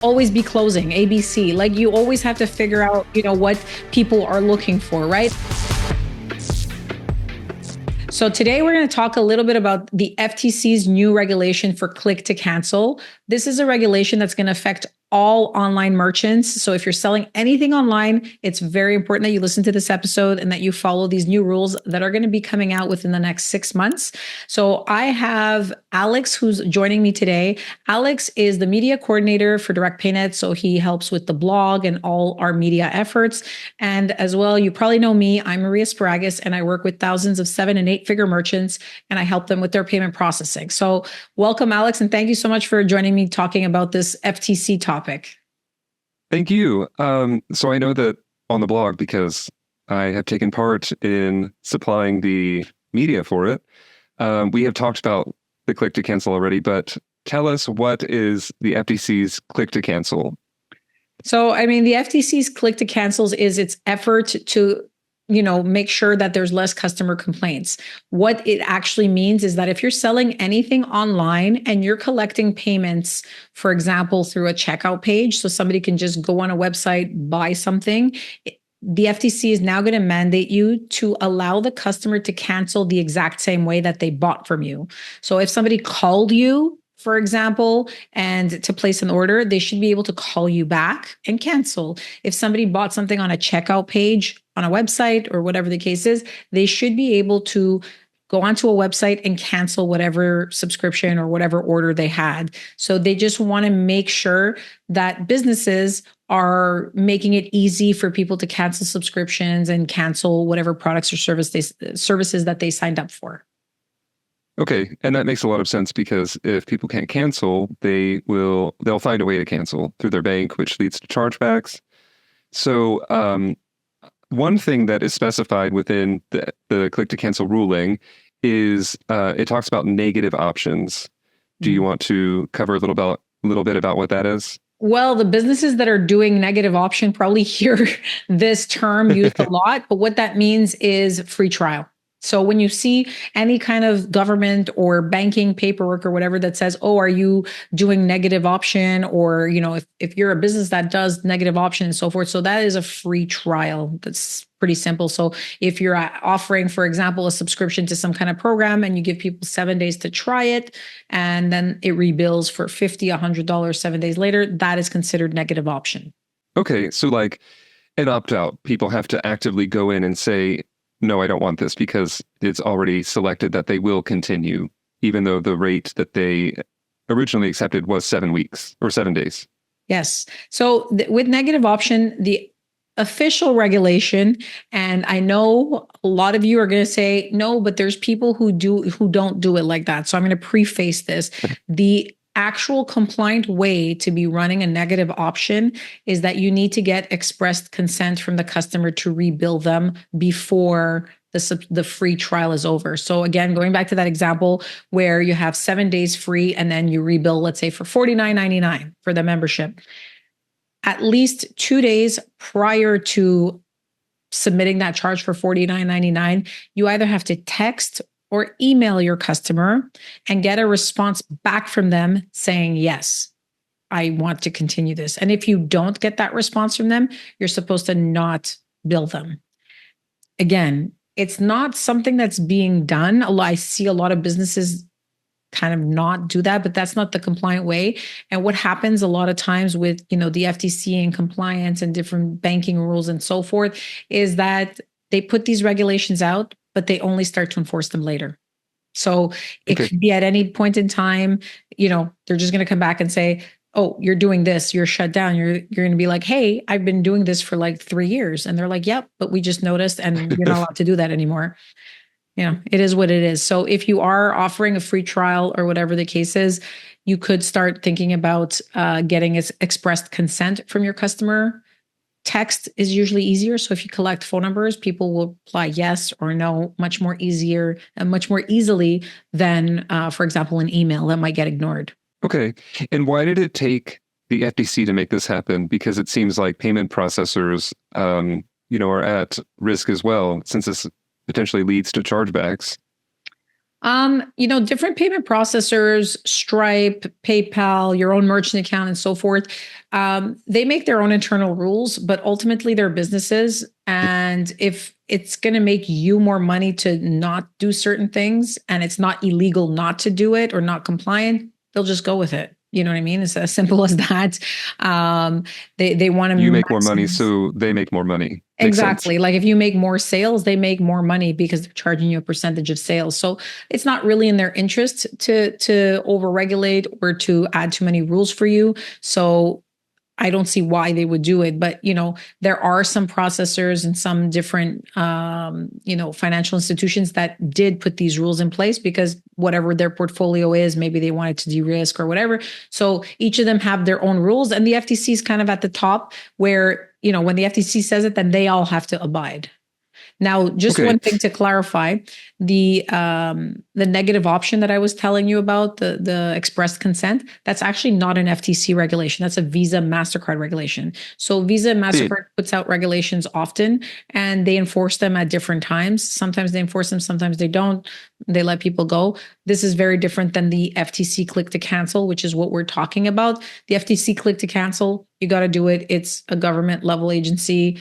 always be closing, ABC. Like you always have to figure out, what people are looking for, right? So today we're going to talk a little bit about the FTC's new regulation for click to cancel. This is a regulation that's going to affect all online merchants. So if you're selling anything online, it's very important that you listen to this episode and that you follow these new rules that are going to be coming out within the next 6 months. So I have Alex, who's joining me today. Alex is the media coordinator for Direct PayNet. So he helps with the blog and all our media efforts. And as well, you probably know me, I'm Maria Spragus, and I work with thousands of 7- and 8-figure merchants, and I help them with their payment processing. So welcome, Alex, and thank you so much for joining me talking about this FTC topic. Thank you. So I know that on the blog, because I have taken part in supplying the media for it, we have talked about the click to cancel already, but tell us, what is the FTC's click to cancel? So, the FTC's click to cancels is its effort to make sure that there's less customer complaints. What it actually means is that if you're selling anything online and you're collecting payments, for example, through a checkout page, so somebody can just go on a website, buy something, the FTC is now going to mandate you to allow the customer to cancel the exact same way that they bought from you. So if somebody called you, for example, and to place an order, they should be able to call you back and cancel. If somebody bought something on a checkout page on a website or whatever the case is, they should be able to go onto a website and cancel whatever subscription or whatever order they had. So they just want to make sure that businesses are making it easy for people to cancel subscriptions and cancel whatever products or services that they signed up for. Okay, and that makes a lot of sense, because if people can't cancel, they'll find a way to cancel through their bank, which leads to chargebacks. So one thing that is specified within the click to cancel ruling is it talks about negative options. Do you want to cover a little bit about what that is? Well, the businesses that are doing negative option probably hear this term used a lot, but what that means is free trial. So when you see any kind of government or banking paperwork or whatever that says, oh, are you doing negative option? Or, if you're a business that does negative option and so forth. So that is a free trial. That's pretty simple. So if you're offering, for example, a subscription to some kind of program and you give people 7 days to try it, and then it rebills for $50, $100 7 days later, that is considered negative option. Okay. So like an opt-out, people have to actively go in and say, no, I don't want this, because it's already selected that they will continue, even though the rate that they originally accepted was 7 weeks or 7 days. Yes. So with negative option, the official regulation, and I know a lot of you are going to say, no, but there's people who don't do it like that. So I'm going to preface this. The actual compliant way to be running a negative option is that you need to get expressed consent from the customer to rebill them before the free trial is over. So again, going back to that example where you have 7 days free and then you rebill, let's say for $49.99 for the membership, at least 2 days prior to submitting that charge for $49.99, you either have to text or email your customer and get a response back from them saying, yes, I want to continue this. And if you don't get that response from them, you're supposed to not bill them. Again, it's not something that's being done. I see a lot of businesses kind of not do that, but that's not the compliant way. And what happens a lot of times with, the FTC and compliance and different banking rules and so forth is that they put these regulations out, but they only start to enforce them later. So it could be at any point in time, they're just going to come back and say, oh, you're doing this, you're shut down. You're going to be like, hey, I've been doing this for like 3 years. And they're like, yep, but we just noticed and you're not allowed to do that anymore. It is what it is. So if you are offering a free trial or whatever the case is, you could start thinking about getting expressed consent from your customer. Text is usually easier. So if you collect phone numbers, people will reply yes or no much more easier and much more easily than, for example, an email that might get ignored. Okay. And why did it take the FTC to make this happen? Because it seems like payment processors, are at risk as well, since this potentially leads to chargebacks. Different payment processors, Stripe, PayPal, your own merchant account, and so forth. They make their own internal rules, but ultimately they're businesses. And if it's going to make you more money to not do certain things and it's not illegal not to do it or not compliant, they'll just go with it. You know what I mean? It's as simple as that. They want to You make more money, maximize. so they make more money. Makes sense. Exactly. Like if you make more sales, they make more money because they're charging you a percentage of sales. So it's not really in their interest to overregulate or to add too many rules for you. So I don't see why they would do it, but there are some processors and some different financial institutions that did put these rules in place because whatever their portfolio is, maybe they wanted to de-risk or whatever. So each of them have their own rules, and the FTC is kind of at the top where when the FTC says it, then they all have to abide. Now, just Okay. one thing to clarify, the negative option that I was telling you about, the express consent, that's actually not an FTC regulation. That's a Visa MasterCard regulation. So Visa and MasterCard puts out regulations often, and they enforce them at different times. Sometimes they enforce them, sometimes they don't. They let people go. This is very different than the FTC click to cancel, which is what we're talking about. The FTC click to cancel, you got to do it. It's a government level agency.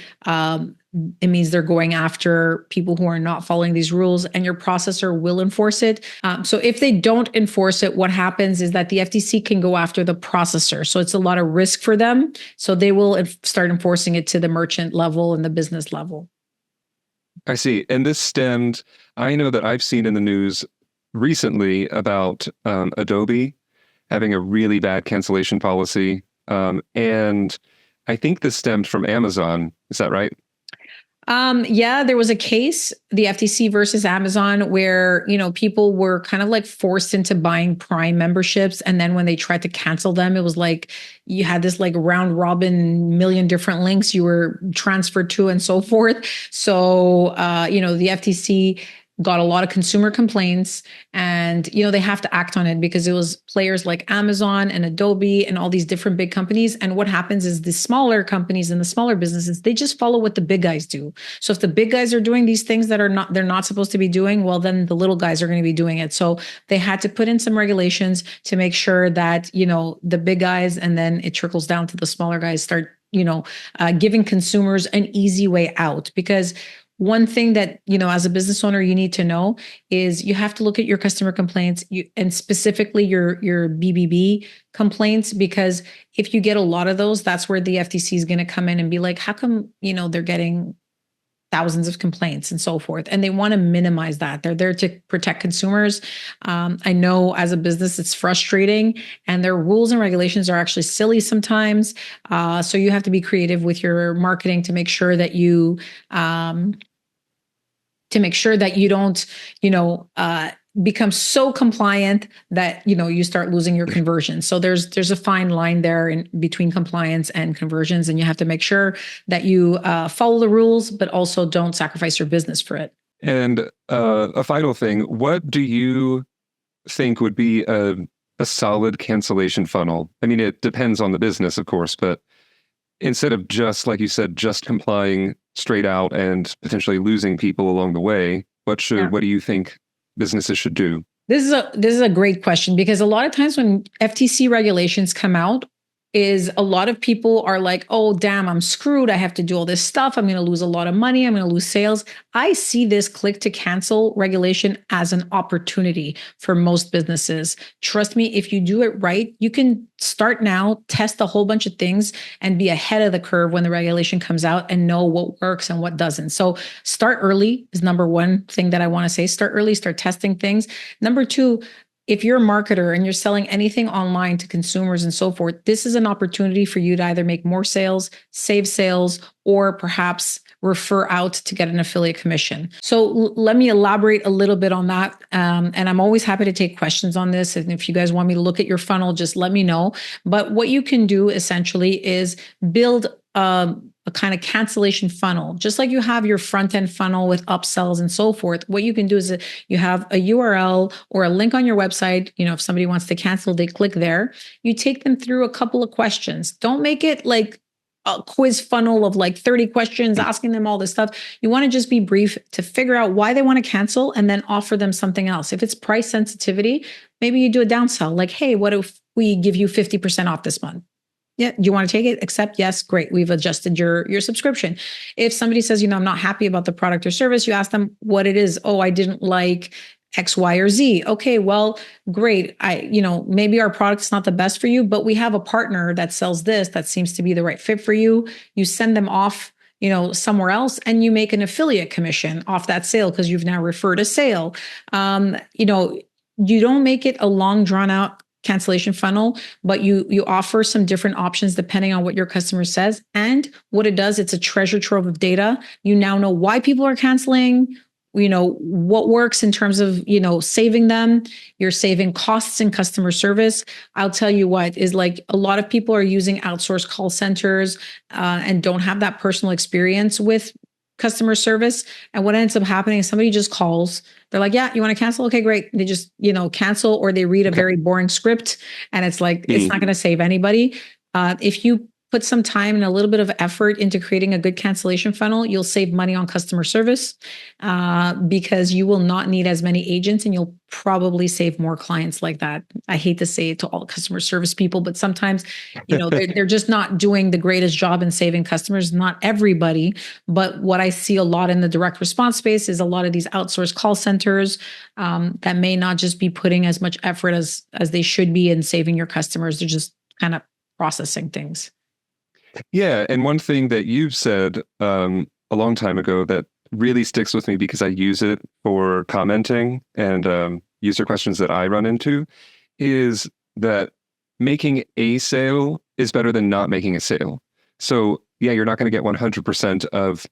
It means they're going after people who are not following these rules, and your processor will enforce it. So if they don't enforce it, what happens is that the FTC can go after the processor. So it's a lot of risk for them. So they will start enforcing it to the merchant level and the business level. I see. And this stemmed, I know that I've seen in the news recently about Adobe having a really bad cancellation policy. And I think this stemmed from Amazon. Is that right? Yeah, there was a case, the FTC versus Amazon, where, people were kind of like forced into buying Prime memberships. And then when they tried to cancel them, it was like you had this like round robin million different links you were transferred to and so forth. So, the FTC got a lot of consumer complaints, and they have to act on it because it was players like Amazon and Adobe and all these different big companies. And what happens is the smaller companies and the smaller businesses, they just follow what the big guys do. So if the big guys are doing these things that they're not supposed to be doing, well, then the little guys are going to be doing it. So they had to put in some regulations to make sure that the big guys, and then it trickles down to the smaller guys, start giving consumers an easy way out. Because one thing that, as a business owner, you need to know is you have to look at your customer complaints, and specifically your BBB complaints, because if you get a lot of those, that's where the FTC is going to come in and be like, how come, they're getting thousands of complaints and so forth. And they want to minimize that. They're there to protect consumers. I know as a business, it's frustrating, and their rules and regulations are actually silly sometimes. So you have to be creative with your marketing to make sure that you don't, become so compliant that, you start losing your conversion. So there's a fine line there in between compliance and conversions. And you have to make sure that you follow the rules, but also don't sacrifice your business for it. And a final thing, what do you think would be a solid cancellation funnel? I mean, it depends on the business, of course, but instead of just, like you said, just complying straight out and potentially losing people along the way, what do you think businesses should do? This is a great question, because a lot of times when FTC regulations come out, is a lot of people are like, oh, damn, I'm screwed. I have to do all this stuff. I'm going to lose a lot of money. I'm going to lose sales. I see this click to cancel regulation as an opportunity for most businesses. Trust me, if you do it right, you can start now, test a whole bunch of things, and be ahead of the curve when the regulation comes out and know what works and what doesn't. So start early is number one thing that I want to say. Start early, start testing things. Number two, if you're a marketer and you're selling anything online to consumers and so forth, this is an opportunity for you to either make more sales, save sales, or perhaps refer out to get an affiliate commission. So let me elaborate a little bit on that. And I'm always happy to take questions on this. And if you guys want me to look at your funnel, just let me know. But what you can do essentially is build a kind of cancellation funnel, just like you have your front end funnel with upsells and so forth. What you can do is you have a URL or a link on your website. If somebody wants to cancel, they click there. You take them through a couple of questions. Don't make it like a quiz funnel of like 30 questions, asking them all this stuff. You want to just be brief to figure out why they want to cancel and then offer them something else. If it's price sensitivity, maybe you do a downsell like, hey, what if we give you 50% off this month? Yeah, do you want to take it? Accept? Yes, great. We've adjusted your subscription. If somebody says, I'm not happy about the product or service, you ask them what it is. Oh, I didn't like X, Y, or Z. Okay, well, great. Maybe our product's not the best for you, but we have a partner that sells this that seems to be the right fit for you. You send them off, somewhere else, and you make an affiliate commission off that sale because you've now referred a sale. You don't make it a long, drawn out cancellation funnel, but you offer some different options depending on what your customer says. And what it does, it's a treasure trove of data. You now know why people are canceling, what works in terms of, saving them. You're saving costs in customer service. I'll tell you what is like a lot of people are using outsourced call centers and don't have that personal experience with customer service. And what ends up happening is somebody just calls. They're like, yeah, you want to cancel? Okay, great. They just, cancel, or they read a very boring script. And it's like, it's not going to save anybody. If you put some time and a little bit of effort into creating a good cancellation funnel, you'll save money on customer service because you will not need as many agents, and you'll probably save more clients like that. I hate to say it to all customer service people, but sometimes, they're just not doing the greatest job in saving customers. Not everybody, but what I see a lot in the direct response space is a lot of these outsourced call centers that may not just be putting as much effort as they should be in saving your customers. They're just kind of processing things. Yeah. And one thing that you've said a long time ago that really sticks with me because I use it for commenting and user questions that I run into is that making a sale is better than not making a sale. So yeah, you're not going to get 100% of,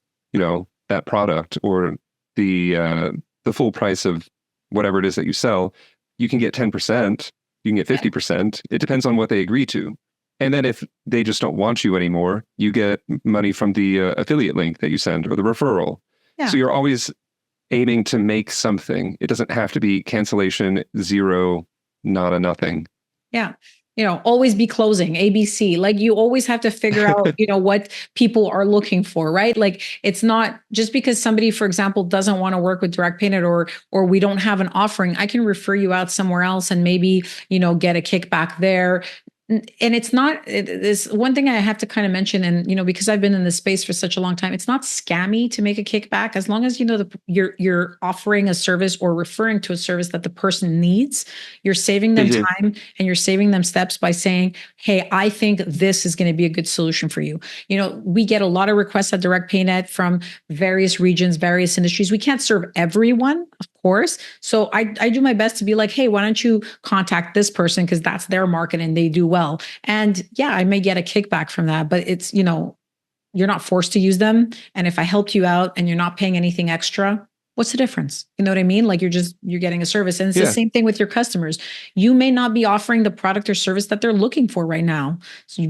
that product or the full price of whatever it is that you sell. You can get 10%, you can get 50%. It depends on what they agree to. And then if they just don't want you anymore, you get money from the affiliate link that you send or the referral. Yeah. So you're always aiming to make something. It doesn't have to be cancellation, zero, not a nothing. Yeah. Always be closing, ABC. Like you always have to figure out, what people are looking for, right? Like it's not just because somebody, for example, doesn't want to work with direct payment or we don't have an offering, I can refer you out somewhere else and maybe, get a kickback there. And it's not, this one thing I have to kind of mention, and, because I've been in this space for such a long time, it's not scammy to make a kickback as long as, you're offering a service or referring to a service that the person needs. You're saving them time and you're saving them steps by saying, hey, I think this is going to be a good solution for you. We get a lot of requests at Direct PayNet from various regions, various industries. We can't serve everyone, of course. So I do my best to be like, hey, why don't you contact this person? Because that's their market and they do well. And yeah, I may get a kickback from that, but it's, you're not forced to use them. And if I helped you out and you're not paying anything extra, what's the difference? You know what I mean? Like you're getting a service. And it's the same thing with your customers. You may not be offering the product or service that they're looking for right now,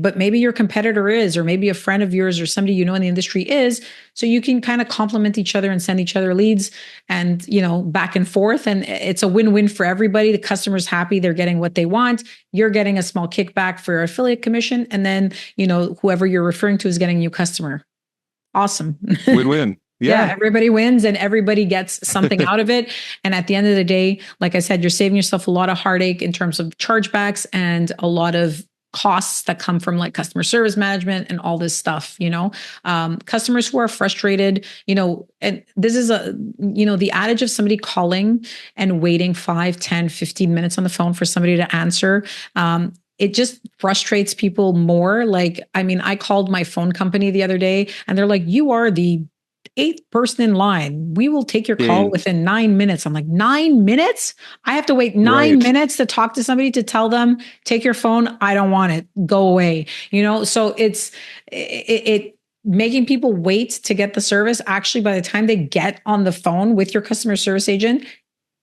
but maybe your competitor is, or maybe a friend of yours or somebody in the industry is. So you can kind of complement each other and send each other leads and, back and forth. And it's a win-win for everybody. The customer's happy. They're getting what they want. You're getting a small kickback for your affiliate commission. And then, whoever you're referring to is getting a new customer. Awesome. Win-win. Yeah, everybody wins and everybody gets something out of it. And at the end of the day, like I said, you're saving yourself a lot of heartache in terms of chargebacks and a lot of costs that come from like customer service management and all this stuff, customers who are frustrated, and this is the adage of somebody calling and waiting 5, 10, 15 minutes on the phone for somebody to answer. It just frustrates people more. Like, I called my phone company the other day and they're like, you are the 8th person in line. We will take your call within 9 minutes. I'm like, 9 minutes? I have to wait 9 minutes to talk to somebody to tell them, take your phone. I don't want it. Go away. So it's making people wait to get the service. Actually, by the time they get on the phone with your customer service agent,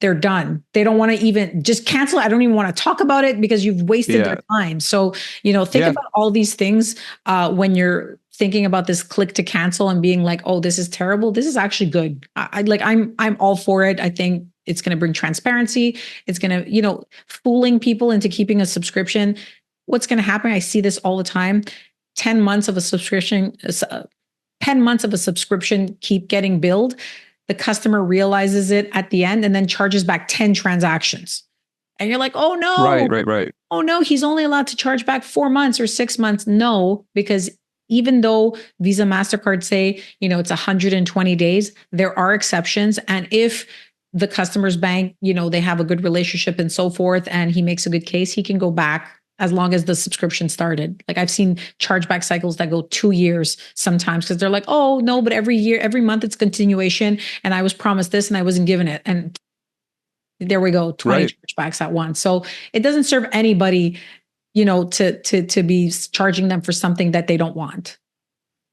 they're done. They don't want to even just cancel. I don't even want to talk about it because you've wasted their time. So, think about all these things when you're thinking about this click to cancel and being like, oh, this is terrible. This is actually good. I'm all for it. I think it's going to bring transparency. It's going to, fooling people into keeping a subscription. What's going to happen? I see this all the time. 10 months of a subscription, 10 months of a subscription keep getting billed, the customer realizes it at the end and then charges back 10 transactions. And you're like, oh no, Right. oh no, he's only allowed to charge back 4 months or 6 months. No, because even though Visa, MasterCard say, it's 120 days, there are exceptions. And if the customer's bank, they have a good relationship and so forth, and he makes a good case, he can go back as long as the subscription started. Like I've seen chargeback cycles that go 2 years sometimes because they're like, oh no, but every year, every month it's continuation. And I was promised this and I wasn't given it. And there we go, 20 chargebacks at once. So it doesn't serve anybody, to be charging them for something that they don't want.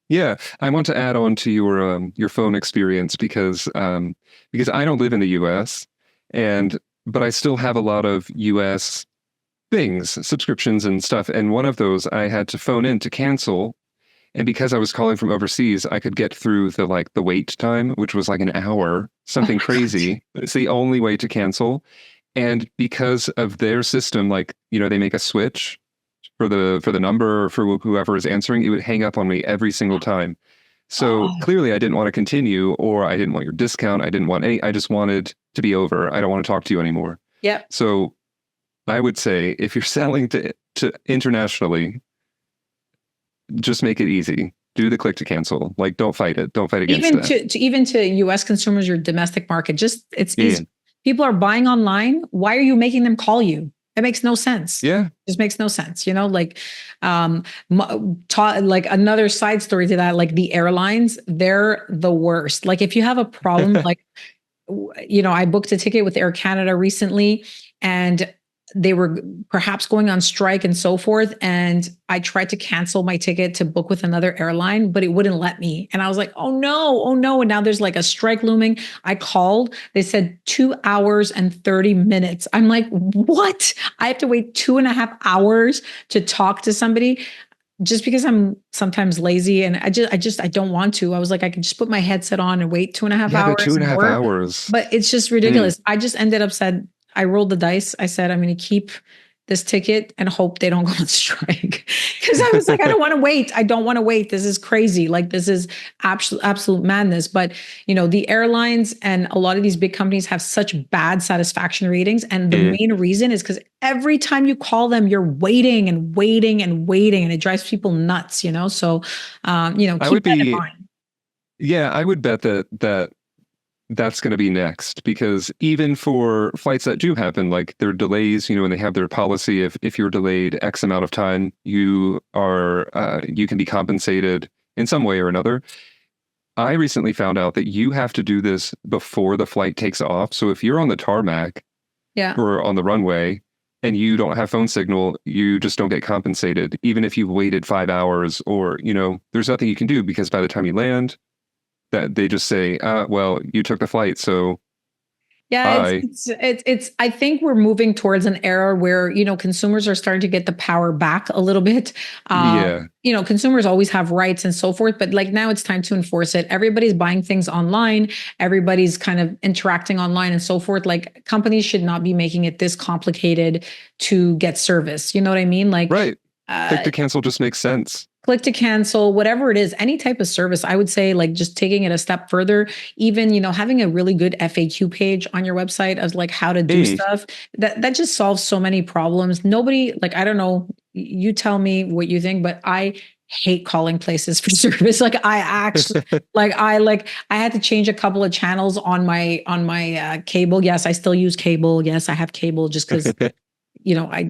Yeah, I want to add on to your phone experience because I don't live in the U.S. but I still have a lot of U.S. things, subscriptions and stuff. And one of those I had to phone in to cancel. And because I was calling from overseas, I could get through the wait time, which was like an hour, something crazy. But it's the only way to cancel. And because of their system, they make a switch for the number or for whoever is answering, it would hang up on me every single time. So clearly I didn't want to continue, or I didn't want your discount. I didn't want I just wanted to be over. I don't want to talk to you anymore. Yeah. So I would say if you're selling to internationally, just make it easy. Do the click to cancel. Don't fight it. Don't fight against it. Even to U.S. consumers, your domestic market, it's easy. People are buying online. Why are you making them call you? It makes no sense. Yeah. It just makes no sense. Another side story to that, like the airlines, they're the worst. Like if you have a problem, I booked a ticket with Air Canada recently and they were perhaps going on strike and so forth. And I tried to cancel my ticket to book with another airline, but it wouldn't let me. And I was like, oh no. And now there's like a strike looming. I called, they said 2 hours and 30 minutes. I'm like, what? I have to wait 2.5 hours to talk to somebody just because I'm sometimes lazy. And I don't want to. I was like, I can just put my headset on and wait 2.5 hours. But 2.5 hours. But it's just ridiculous. I just ended up I rolled the dice. I said, I'm going to keep this ticket and hope they don't go on strike. Because I was like, I don't want to wait. I don't want to wait. This is crazy. This is absolute madness. But, the airlines and a lot of these big companies have such bad satisfaction ratings. And the main reason is because every time you call them, you're waiting and waiting and waiting. And it drives people nuts, So, keep that in mind. Yeah, I would bet that's going to be next, because even for flights that do happen, there are delays, and they have their policy. If you're delayed X amount of time, you can be compensated in some way or another. I recently found out that you have to do this before the flight takes off. So if you're on the tarmac or on the runway and you don't have phone signal, you just don't get compensated, even if you've waited 5 hours or, there's nothing you can do, because by the time you land, that they just say, well, you took the flight, so it's I think we're moving towards an era where, consumers are starting to get the power back a little bit. Consumers always have rights and so forth, but now it's time to enforce it. Everybody's buying things online. Everybody's kind of interacting online and so forth. Companies should not be making it this complicated to get service. You know what I mean? Right. Click to cancel just makes sense. Click to cancel, whatever it is, any type of service, I would say just taking it a step further, even, having a really good FAQ page on your website of how to do stuff, that just solves so many problems. Nobody, I don't know, you tell me what you think, but I hate calling places for service. I actually, I had to change a couple of channels on my cable. Yes, I still use cable. Yes, I have cable just because I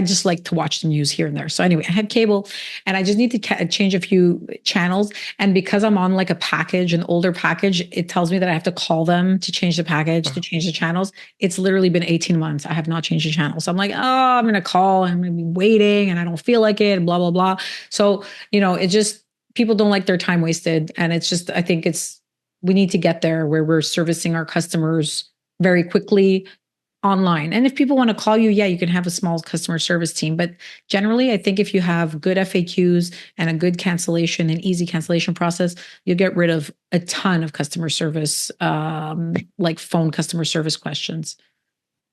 just like to watch the news here and there. So anyway, I had cable and I just need to change a few channels. And because I'm on a package, an older package, it tells me that I have to call them to change the package, to change the channels. It's literally been 18 months. I have not changed the channel. So I'm like, oh, I'm going to call. I'm going to be waiting and I don't feel like it, blah, blah, blah. So, it just, people don't like their time wasted. And it's just, I think we need to get there where we're servicing our customers very quickly online. And if people want to call you, you can have a small customer service team. But generally, I think if you have good FAQs and a good cancellation and easy cancellation process, you'll get rid of a ton of customer service, phone customer service questions.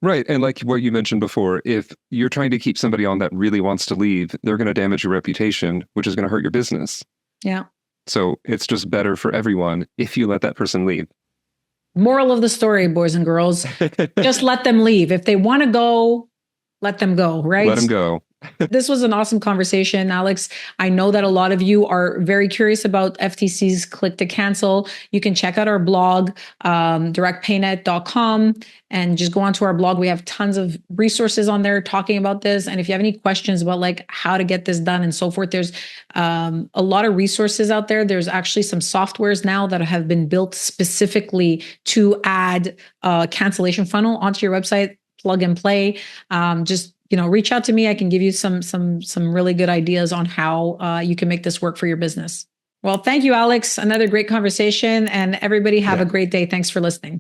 Right. And like what you mentioned before, if you're trying to keep somebody on that really wants to leave, they're going to damage your reputation, which is going to hurt your business. Yeah. So it's just better for everyone if you let that person leave. Moral of the story, boys and girls, just let them leave. If they want to go, let them go, right? Let them go. This was an awesome conversation, Alex. I know that a lot of you are very curious about FTC's click to cancel. You can check out our blog, directpaynet.com, and just go onto our blog. We have tons of resources on there talking about this. And if you have any questions about like how to get this done and so forth, there's a lot of resources out there. There's actually some softwares now that have been built specifically to add a cancellation funnel onto your website, plug and play. Just reach out to me. I can give you some really good ideas on how you can make this work for your business. Well, thank you, Alex. Another great conversation, and everybody have a great day. Thanks for listening.